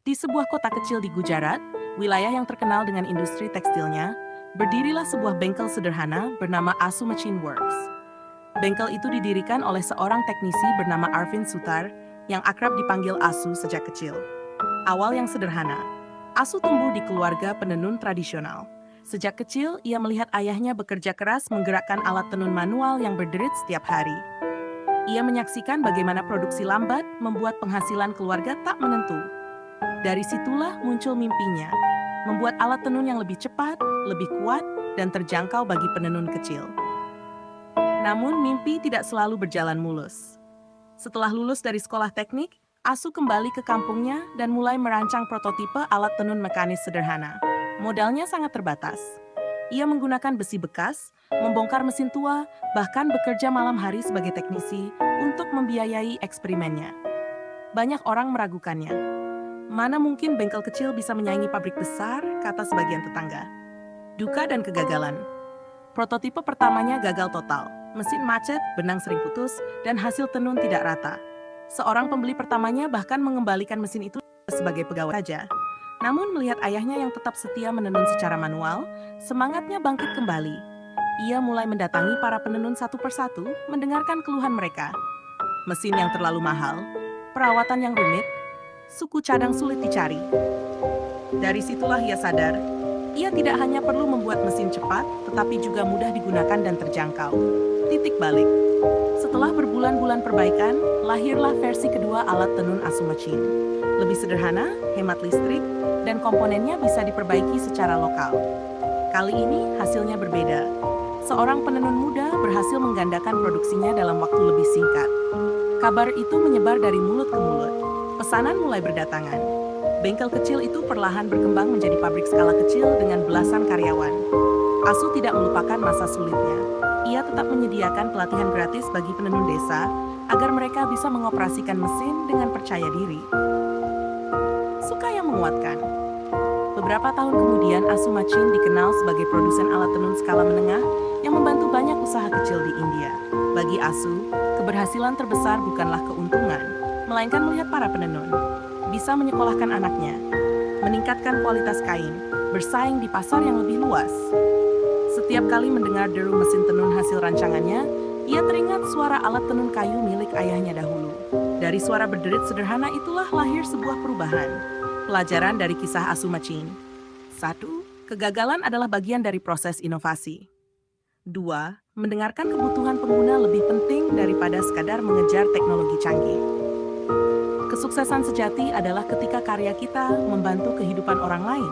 Di sebuah kota kecil di Gujarat, wilayah yang terkenal dengan industri tekstilnya, berdirilah sebuah bengkel sederhana bernama Asu Machine Works. Bengkel itu didirikan oleh seorang teknisi bernama Arvind Sutar yang akrab dipanggil Asu sejak kecil. Awal yang sederhana, Asu tumbuh di keluarga penenun tradisional. Sejak kecil, ia melihat ayahnya bekerja keras menggerakkan alat tenun manual yang berderit setiap hari. Ia menyaksikan bagaimana produksi lambat membuat penghasilan keluarga tak menentu. Dari situlah muncul mimpinya, membuat alat tenun yang lebih cepat, lebih kuat, dan terjangkau bagi penenun kecil. Namun mimpi tidak selalu berjalan mulus. Setelah lulus dari sekolah teknik, Asu kembali ke kampungnya dan mulai merancang prototipe alat tenun mekanis sederhana. Modalnya sangat terbatas. Ia menggunakan besi bekas, membongkar mesin tua, bahkan bekerja malam hari sebagai teknisi untuk membiayai eksperimennya. Banyak orang meragukannya. Mana mungkin bengkel kecil bisa menyaingi pabrik besar, kata sebagian tetangga. Duka dan kegagalan. Prototipe pertamanya gagal total. Mesin macet, benang sering putus, dan hasil tenun tidak rata. Seorang pembeli pertamanya bahkan mengembalikan mesin itu sebagai pegawai saja. Namun melihat ayahnya yang tetap setia menenun secara manual, semangatnya bangkit kembali. Ia mulai mendatangi para penenun satu persatu, mendengarkan keluhan mereka. Mesin yang terlalu mahal, perawatan yang rumit, suku cadang sulit dicari. Dari situlah ia sadar, ia tidak hanya perlu membuat mesin cepat, tetapi juga mudah digunakan dan terjangkau. Titik balik. Setelah berbulan-bulan perbaikan, lahirlah versi kedua alat tenun Asu Machine. Lebih sederhana, hemat listrik, dan komponennya bisa diperbaiki secara lokal. Kali ini hasilnya berbeda. Seorang penenun muda berhasil menggandakan produksinya dalam waktu lebih singkat. Kabar itu menyebar dari mulut ke mulut. Pesanan mulai berdatangan. Bengkel kecil itu perlahan berkembang menjadi pabrik skala kecil dengan belasan karyawan. Asu tidak melupakan masa sulitnya. Ia tetap menyediakan pelatihan gratis bagi penenun desa agar mereka bisa mengoperasikan mesin dengan percaya diri. Suka yang menguatkan. Beberapa tahun kemudian, Asu Machine dikenal sebagai produsen alat tenun skala menengah yang membantu banyak usaha kecil di India. Bagi Asu, keberhasilan terbesar bukanlah keuntungan, melainkan melihat para penenun bisa menyekolahkan anaknya, meningkatkan kualitas kain, bersaing di pasar yang lebih luas. Setiap kali mendengar deru mesin tenun hasil rancangannya, ia teringat suara alat tenun kayu milik ayahnya dahulu. Dari suara berderit sederhana itulah lahir sebuah perubahan. Pelajaran dari kisah Asu Machine. 1. Kegagalan adalah bagian dari proses inovasi. 2. Mendengarkan kebutuhan pengguna lebih penting daripada sekadar mengejar teknologi canggih. Kesuksesan sejati adalah ketika karya kita membantu kehidupan orang lain.